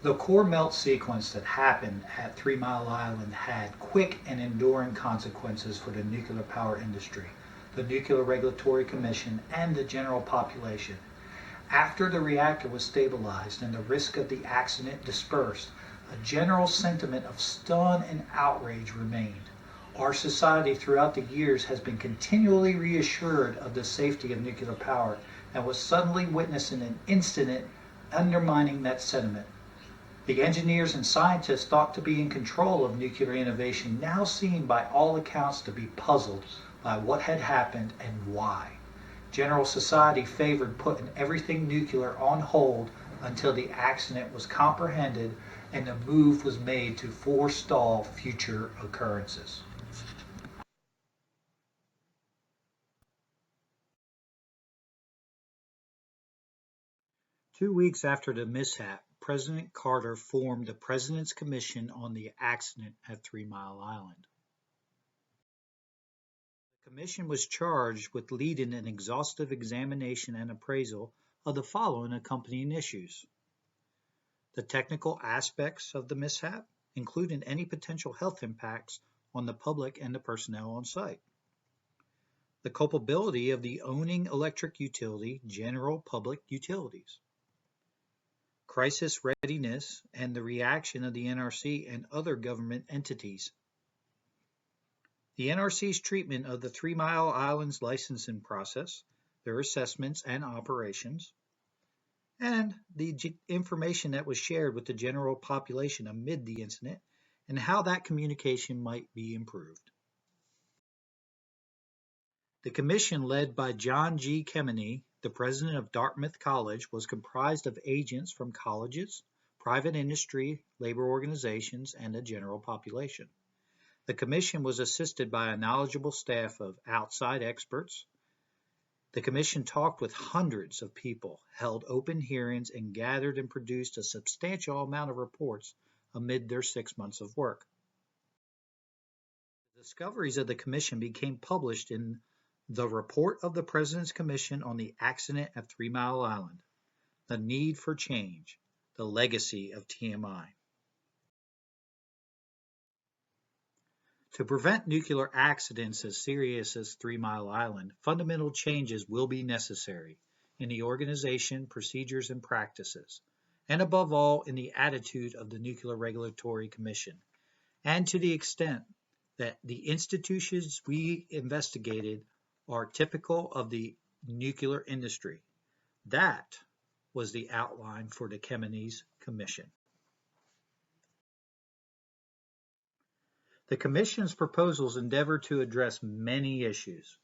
The core melt sequence that happened at 3 Mile Island had quick and enduring consequences for the nuclear power industry, the Nuclear Regulatory Commission, and the general population. After the reactor was stabilized and the risk of the accident dispersed, a general sentiment of stun and outrage remained. Our society throughout the years has been continually reassured of the safety of nuclear power and was suddenly witnessing an incident undermining that sentiment. The engineers and scientists thought to be in control of nuclear innovation now seemed by all accounts to be puzzled by what had happened and why. General society favored putting everything nuclear on hold until the accident was comprehended and the move was made to forestall future occurrences. 2 weeks after the mishap, President Carter formed the President's Commission on the accident at 3 Mile Island. The commission was charged with leading an exhaustive examination and appraisal of the following accompanying issues: the technical aspects of the mishap, including any potential health impacts on the public and the personnel on site; the culpability of the owning electric utility, General Public Utilities; crisis readiness and the reaction of the NRC and other government entities; the NRC's treatment of the 3 Mile Island's licensing process, their assessments and operations; and the information that was shared with the general population amid the incident and how that communication might be improved. The commission, led by John G. Kemeny, the president of Dartmouth College, was comprised of agents from colleges, private industry, labor organizations, and the general population. The commission was assisted by a knowledgeable staff of outside experts. The commission talked with hundreds of people, held open hearings, and gathered and produced a substantial amount of reports amid their 6 months of work. The discoveries of the commission became published in the Report of the President's Commission on the Accident at 3 Mile Island, The Need for Change, The Legacy of TMI. To prevent nuclear accidents as serious as 3 Mile Island, fundamental changes will be necessary in the organization, procedures, and practices, and above all, in the attitude of the Nuclear Regulatory Commission. And to the extent that the institutions we investigated are typical of the nuclear industry. That was the outline for the Kemeny's Commission. The Commission's proposals endeavor to address many issues.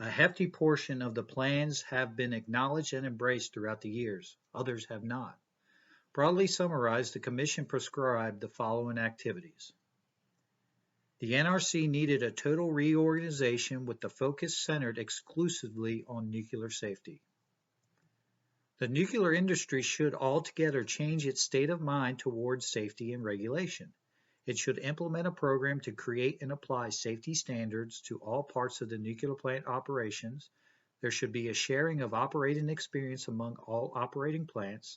A hefty portion of the plans have been acknowledged and embraced throughout the years. Others have not. Broadly summarized, the Commission prescribed the following activities. The NRC needed a total reorganization with the focus centered exclusively on nuclear safety. The nuclear industry should altogether change its state of mind towards safety and regulation. It should implement a program to create and apply safety standards to all parts of the nuclear plant operations. There should be a sharing of operating experience among all operating plants.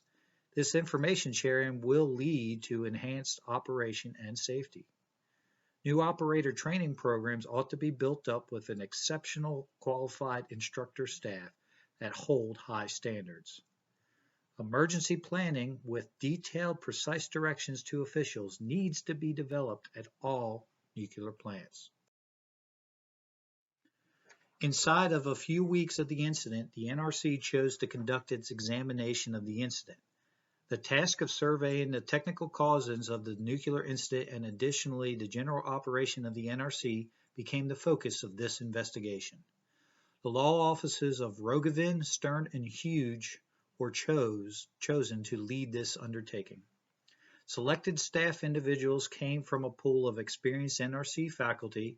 This information sharing will lead to enhanced operation and safety. New operator training programs ought to be built up with an exceptional qualified instructor staff that hold high standards. Emergency planning with detailed, precise directions to officials needs to be developed at all nuclear plants. Inside of a few weeks of the incident, the NRC chose to conduct its examination of the incident. The task of surveying the technical causes of the nuclear incident and additionally the general operation of the NRC became the focus of this investigation. The law offices of Rogovin, Stern, and Hughes were chosen to lead this undertaking. Selected staff individuals came from a pool of experienced NRC faculty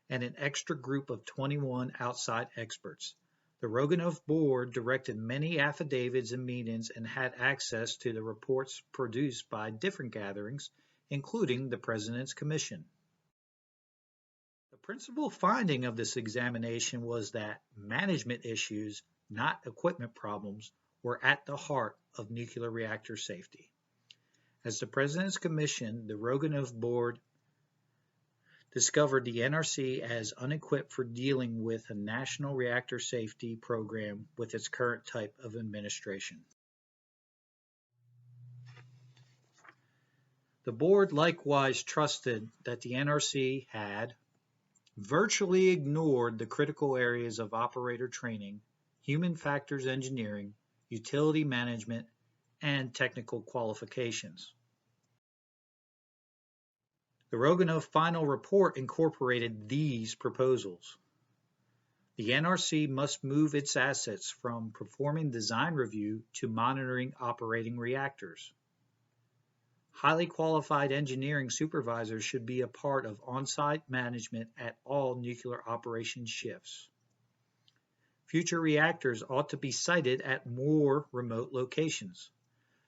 and an extra group of 21 outside experts. The Rogovin board directed many affidavits and meetings and had access to the reports produced by different gatherings, including the President's Commission. The principal finding of this examination was that management issues, not equipment problems, were at the heart of nuclear reactor safety. As the President's Commission, the Rogovin Board discovered the NRC as unequipped for dealing with a national reactor safety program with its current type of administration. The board likewise trusted that the NRC had virtually ignored the critical areas of operator training, human factors engineering, utility management, and technical qualifications. The Rogovin final report incorporated these proposals. The NRC must move its assets from performing design review to monitoring operating reactors. Highly qualified engineering supervisors should be a part of on-site management at all nuclear operations shifts. Future reactors ought to be sited at more remote locations.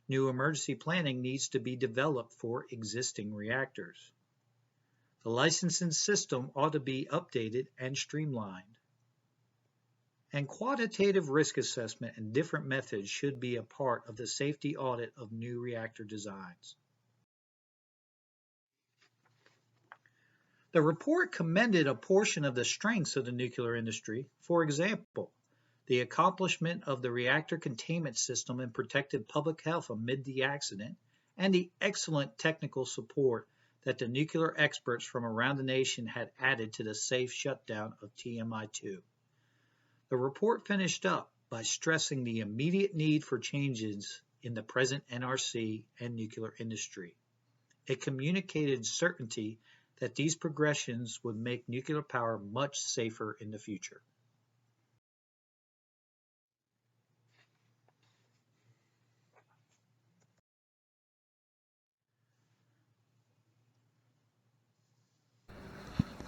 New emergency planning needs to be developed for existing reactors. The licensing system ought to be updated and streamlined. And quantitative risk assessment and different methods should be a part of the safety audit of new reactor designs. The report commended a portion of the strengths of the nuclear industry. For example, the accomplishment of the reactor containment system and protected public health amid the accident, and the excellent technical support that the nuclear experts from around the nation had added to the safe shutdown of TMI-2. The report finished up by stressing the immediate need for changes in the present NRC and nuclear industry. It communicated certainty that these progressions would make nuclear power much safer in the future.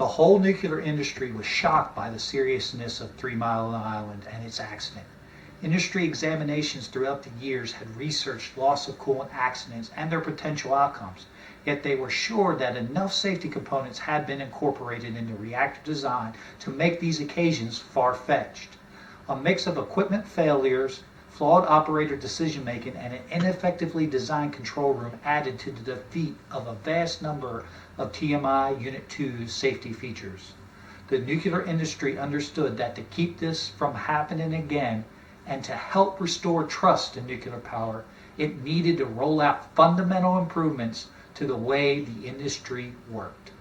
The whole nuclear industry was shocked by the seriousness of 3 Mile Island and its accident. Industry examinations throughout the years had researched loss of coolant accidents and their potential outcomes, yet they were sure that enough safety components had been incorporated into reactor design to make these occasions far-fetched. A mix of equipment failures, flawed operator decision-making, and an ineffectively designed control room added to the defeat of a vast number of TMI Unit 2's safety features. The nuclear industry understood that to keep this from happening again and to help restore trust in nuclear power, it needed to roll out fundamental improvements to the way the industry worked.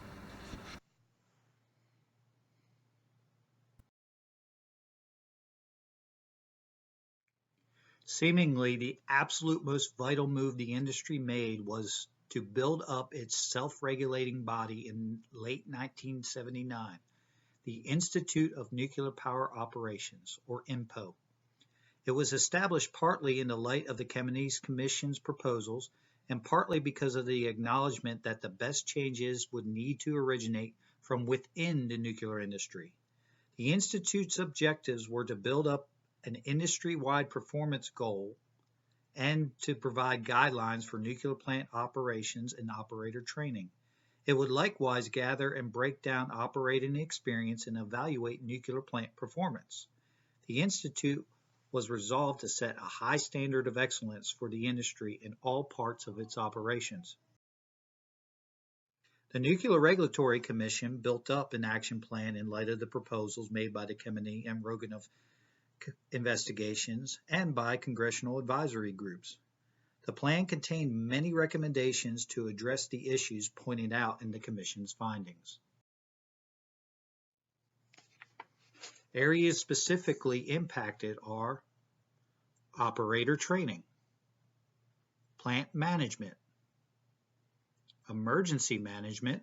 Seemingly, the absolute most vital move the industry made was to build up its self-regulating body in late 1979, the Institute of Nuclear Power Operations, or INPO. It was established partly in the light of the Kemeny Commission's proposals and partly because of the acknowledgement that the best changes would need to originate from within the nuclear industry. The Institute's objectives were to build up an industry-wide performance goal and to provide guidelines for nuclear plant operations and operator training. It would likewise gather and break down operating experience and evaluate nuclear plant performance. The Institute was resolved to set a high standard of excellence for the industry in all parts of its operations. The Nuclear Regulatory Commission built up an action plan in light of the proposals made by the Kemeny and Rogovin investigations and by congressional advisory groups. The plan contained many recommendations to address the issues pointed out in the Commission's findings. Areas specifically impacted are operator training, plant management, emergency management,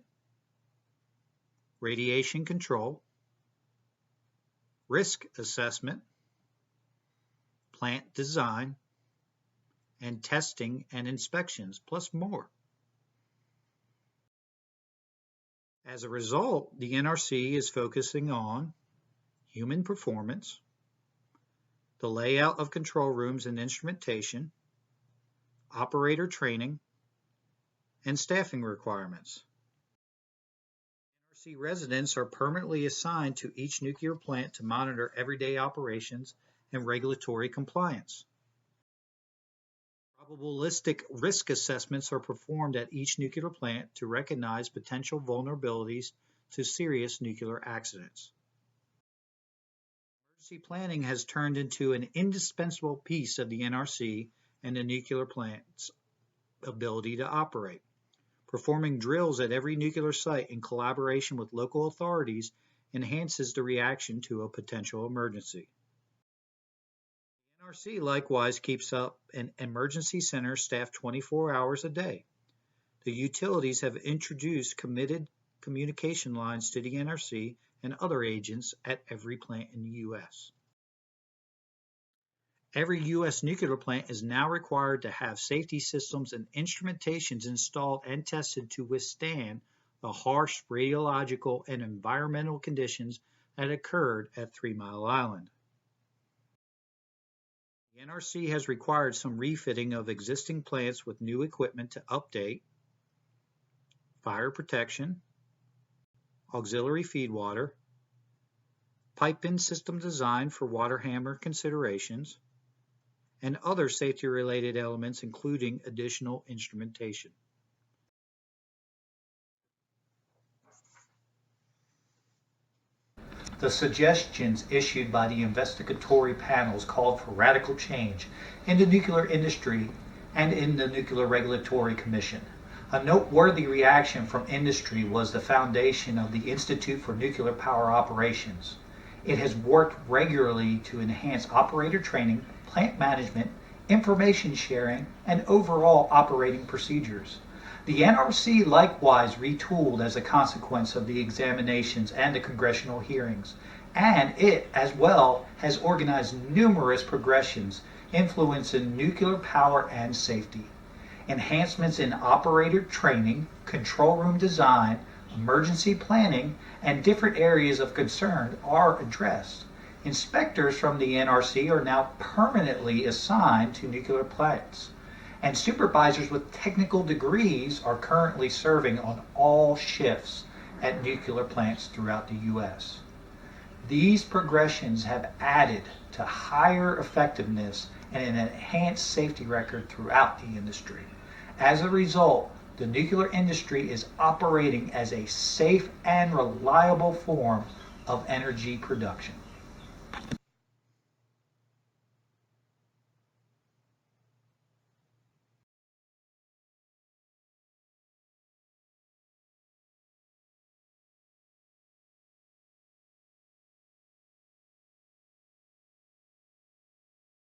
radiation control, risk assessment, plant design, and testing and inspections, plus more. As a result, the NRC is focusing on human performance, the layout of control rooms and instrumentation, operator training, and staffing requirements. NRC residents are permanently assigned to each nuclear plant to monitor everyday operations and regulatory compliance. Probabilistic risk assessments are performed at each nuclear plant to recognize potential vulnerabilities to serious nuclear accidents. Emergency planning has turned into an indispensable piece of the NRC and the nuclear plant's ability to operate. Performing drills at every nuclear site in collaboration with local authorities enhances the reaction to a potential emergency. The NRC likewise keeps up an emergency center staffed 24 hours a day. The utilities have introduced committed communication lines to the NRC and other agents at every plant in the U.S. Every U.S. nuclear plant is now required to have safety systems and instrumentations installed and tested to withstand the harsh radiological and environmental conditions that occurred at 3 Mile Island. The NRC has required some refitting of existing plants with new equipment to update fire protection, auxiliary feed water, pipe-in system design for water hammer considerations, and other safety-related elements, including additional instrumentation. The suggestions issued by the investigatory panels called for radical change in the nuclear industry and in the Nuclear Regulatory Commission. A noteworthy reaction from industry was the foundation of the Institute for Nuclear Power Operations. It has worked regularly to enhance operator training, plant management, information sharing, and overall operating procedures. The NRC likewise retooled as a consequence of the examinations and the congressional hearings, and it as well has organized numerous progressions influencing nuclear power and safety. Enhancements in operator training, control room design, emergency planning, and different areas of concern are addressed. Inspectors from the NRC are now permanently assigned to nuclear plants, and supervisors with technical degrees are currently serving on all shifts at nuclear plants throughout the U.S. These progressions have added to higher effectiveness and an enhanced safety record throughout the industry. As a result, the nuclear industry is operating as a safe and reliable form of energy production.